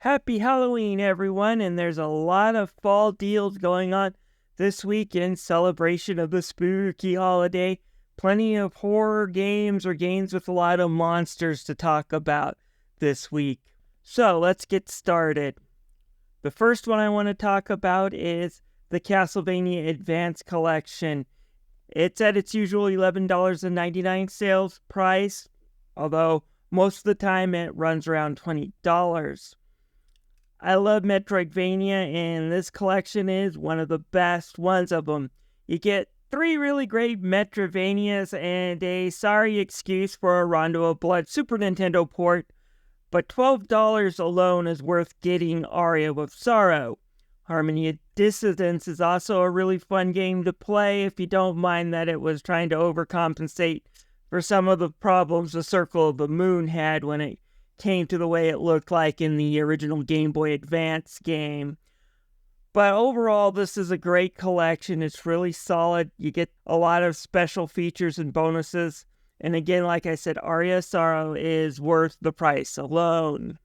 Happy Halloween, everyone, and there's a lot of fall deals going on this week in celebration of the spooky holiday. Plenty of horror games or games with a lot of monsters to talk about this week. So let's get started. The first one I want to talk about is the Castlevania Advance Collection. It's at its usual $11.99 sales price, although most of the time it runs around $20. I love Metroidvania, and this collection is one of the best ones of them. You get 3 really great Metroidvanias and a sorry excuse for a Rondo of Blood Super Nintendo port, but $12 alone is worth getting Aria of Sorrow. Harmony of Dissonance is also a really fun game to play if you don't mind that it was trying to overcompensate for some of the problems the Circle of the Moon had when it came to the way it looked like in the original Game Boy Advance game. But overall, this is a great collection. It's really solid. You get a lot of special features and bonuses. And again, like I said, Aria of Sorrow is worth the price alone.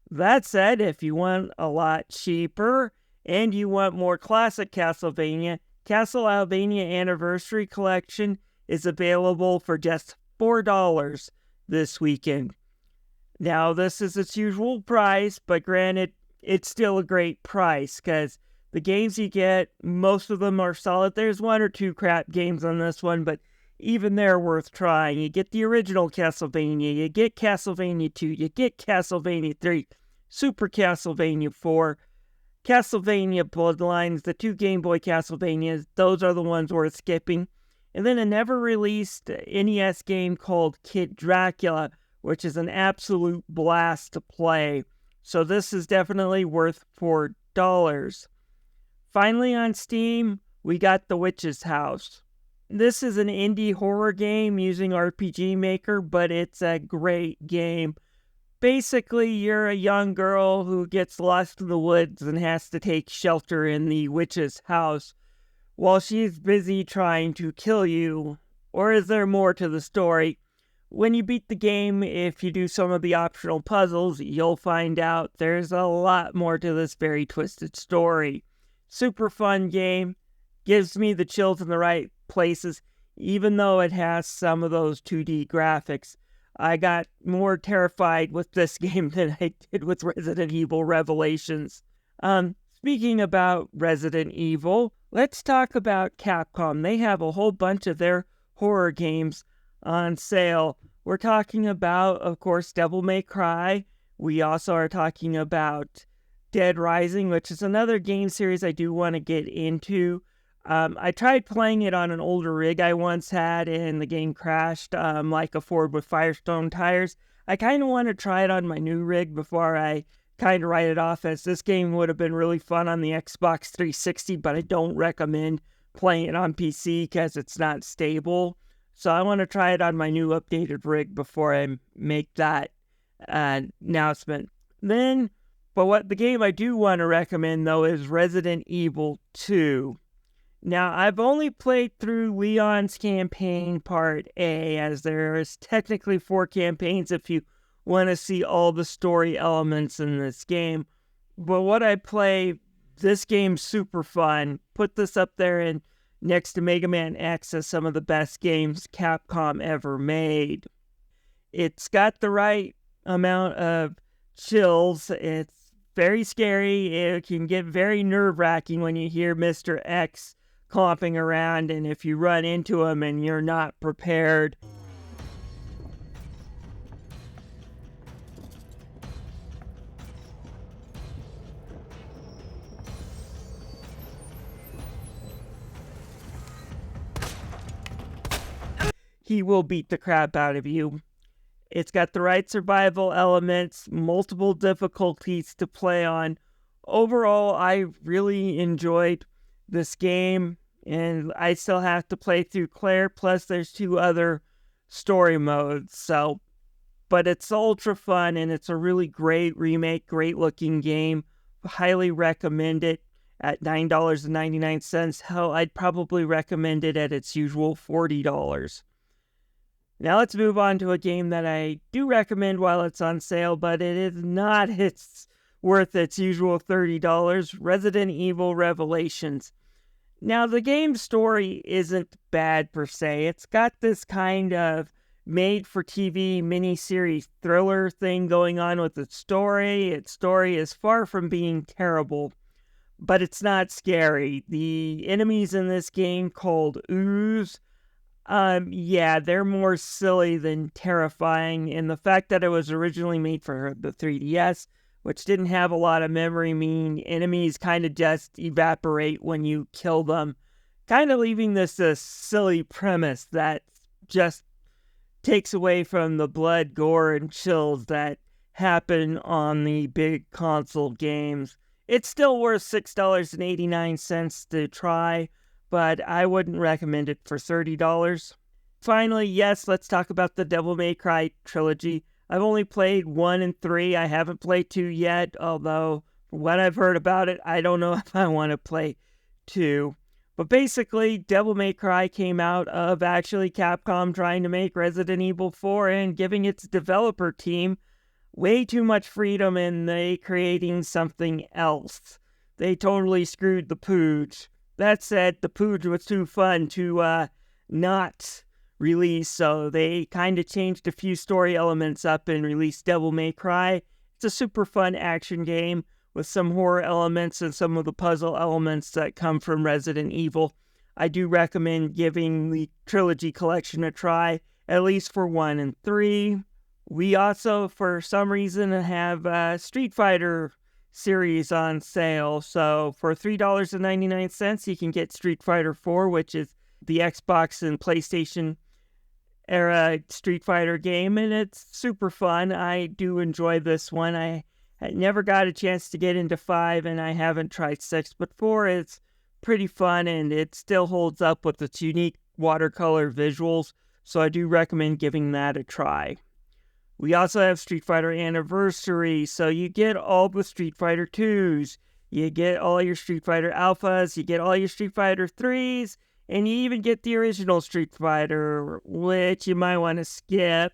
That said, if you want a lot cheaper and you want more classic Castlevania, Castlevania Anniversary Collection is available for just $4 this weekend. Now, this is its usual price, but granted, it's still a great price, because the games you get, most of them are solid. There's 1 or 2 crap games on this one, but even they're worth trying. You get the original Castlevania, you get Castlevania 2, you get Castlevania 3, Super Castlevania 4, Castlevania Bloodlines, the 2 Game Boy Castlevanias, those are the ones worth skipping. And then a never-released NES game called Kid Dracula, which is an absolute blast to play. So this is definitely worth $4. Finally on Steam, we got The Witch's House. This is an indie horror game using RPG Maker, but it's a great game. Basically, you're a young girl who gets lost in the woods and has to take shelter in the witch's house while she's busy trying to kill you. Or is there more to the story? When you beat the game, if you do some of the optional puzzles, you'll find out there's a lot more to this very twisted story. Super fun game. Gives me the chills in the right places, even though it has some of those 2D graphics. I got more terrified with this game than I did with Resident Evil Revelations. Speaking about Resident Evil, let's talk about Capcom. They have a whole bunch of their horror games on sale. We're talking about, of course, Devil May Cry. We also are talking about Dead Rising, which is another game series I do want to get into. I tried playing it on an older rig I once had, and the game crashed like a Ford with Firestone tires. I kind of want to try it on my new rig before I kind of write it off, as this game would have been really fun on the Xbox 360, but I don't recommend playing it on PC because it's not stable. So I want to try it on my new updated rig before I make that announcement. But the game I do want to recommend, though, is Resident Evil 2. Now, I've only played through Leon's campaign part A, as there is technically 4 campaigns if you want to see all the story elements in this game. But what I play, this game's super fun. Put this up there and next to Mega Man X as some of the best games Capcom ever made. It's got the right amount of chills. It's very scary. It can get very nerve-wracking when you hear Mr. X clomping around, and if you run into him and you're not prepared. He will beat the crap out of you. It's got the right survival elements, multiple difficulties to play on. Overall, I really enjoyed this game, and I still have to play through Claire, plus there's 2 other story modes. But it's ultra fun, and it's a really great remake, great looking game. Highly recommend it at $9.99. Hell, I'd probably recommend it at its usual $40. Now let's move on to a game that I do recommend while it's on sale, but it is not its worth its usual $30, Resident Evil Revelations. Now, the game's story isn't bad per se. It's got this kind of made-for-TV miniseries thriller thing going on with its story. Its story is far from being terrible, but it's not scary. The enemies in this game, called ooze, they're more silly than terrifying, and the fact that it was originally made for the 3DS, which didn't have a lot of memory, mean enemies kind of just evaporate when you kill them, kind of leaving this a silly premise that just takes away from the blood, gore, and chills that happen on the big console games. It's still worth $6.89 to try, but I wouldn't recommend it for $30. Finally, yes, let's talk about the Devil May Cry trilogy. I've only played 1 and 3. I haven't played 2 yet, although from what I've heard about it, I don't know if I want to play 2. But basically, Devil May Cry came out of actually Capcom trying to make Resident Evil 4 and giving its developer team way too much freedom in they creating something else. They totally screwed the pooch. That said, the pooch was too fun to not release, so they kind of changed a few story elements up and released Devil May Cry. It's a super fun action game with some horror elements and some of the puzzle elements that come from Resident Evil. I do recommend giving the trilogy collection a try, at least for 1 and 3. We also, for some reason, have Street Fighter series on sale. So for $3.99, you can get Street Fighter 4, which is the Xbox and PlayStation era Street Fighter game, and it's super fun. I do enjoy this one. I never got a chance to get into 5, and I haven't tried 6, but 4 is pretty fun, and it still holds up with its unique watercolor visuals, so I do recommend giving that a try. We also have Street Fighter Anniversary, so you get all the Street Fighter 2s, you get all your Street Fighter Alphas, you get all your Street Fighter 3s, and you even get the original Street Fighter, which you might want to skip.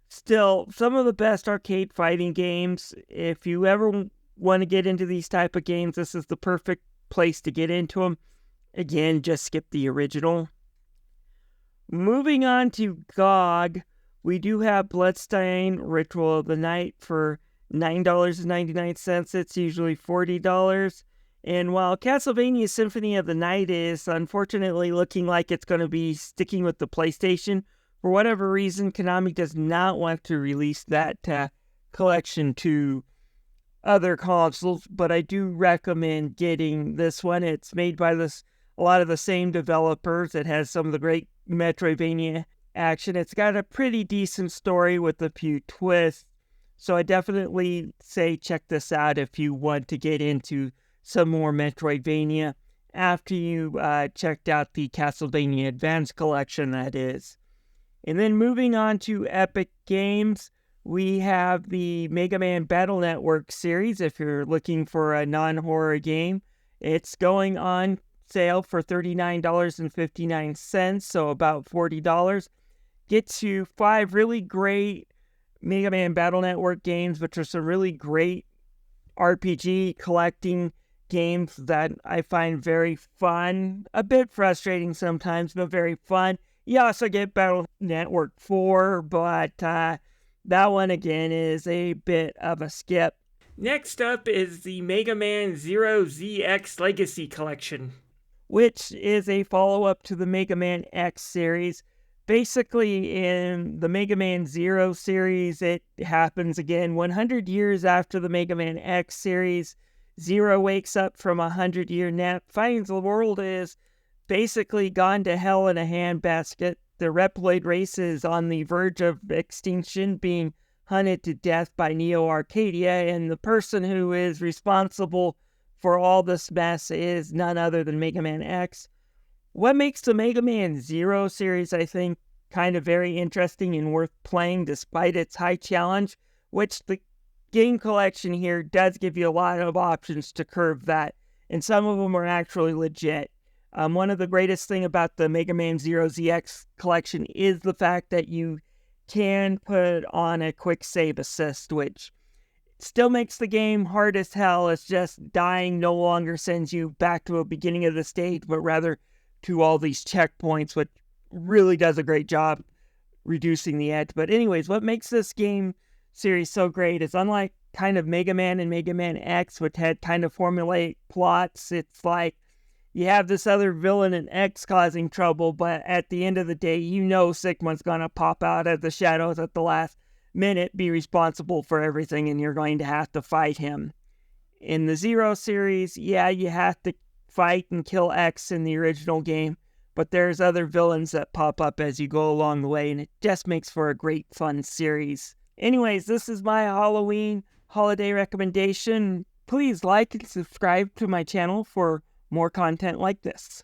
Still, some of the best arcade fighting games. If you ever want to get into these type of games, this is the perfect place to get into them. Again, just skip the original. Moving on to GOG, we do have Bloodstained Ritual of the Night for $9.99. It's usually $40. And while Castlevania Symphony of the Night is unfortunately looking like it's going to be sticking with the PlayStation, for whatever reason, Konami does not want to release that collection to other consoles, but I do recommend getting this one. It's made by a lot of the same developers. It has some of the great Metroidvania action. It's got a pretty decent story with a few twists, so I definitely say check this out if you want to get into some more Metroidvania after you checked out the Castlevania Advance collection, that is. And then moving on to Epic Games, we have the Mega Man Battle Network series. If you're looking for a non-horror game, it's going on sale for $39.59, so about $40. Gets you 5 really great Mega Man Battle Network games, which are some really great RPG collecting games that I find very fun. A bit frustrating sometimes, but very fun. You also get Battle Network 4, but that one again is a bit of a skip. Next up is the Mega Man Zero ZX Legacy Collection, which is a follow-up to the Mega Man X series. Basically, in the Mega Man Zero series, it happens again 100 years after the Mega Man X series. Zero wakes up from a 100-year nap, finds the world is basically gone to hell in a handbasket. The Reploid race is on the verge of extinction, being hunted to death by Neo Arcadia, and the person who is responsible for all this mess is none other than Mega Man X. What makes the Mega Man Zero series, I think, kind of very interesting and worth playing despite its high challenge, which the game collection here does give you a lot of options to curve that, and some of them are actually legit. One of the greatest thing about the Mega Man Zero ZX collection is the fact that you can put on a quick save assist, which Still makes the game hard as hell. It's just dying no longer sends you back to a beginning of the stage, but rather to all these checkpoints, which really does a great job reducing the edge. But anyways, what makes this game series so great is, unlike kind of Mega Man and Mega Man X, which had kind of formulaic plots, it's like you have this other villain in X causing trouble, but at the end of the day, you know Sigma's gonna pop out of the shadows at the last minute, be responsible for everything, and you're going to have to fight him. In the Zero series, yeah, you have to fight and kill X in the original game, but there's other villains that pop up as you go along the way, and it just makes for a great fun series. Anyways, this is my Halloween holiday recommendation. Please like and subscribe to my channel for more content like this.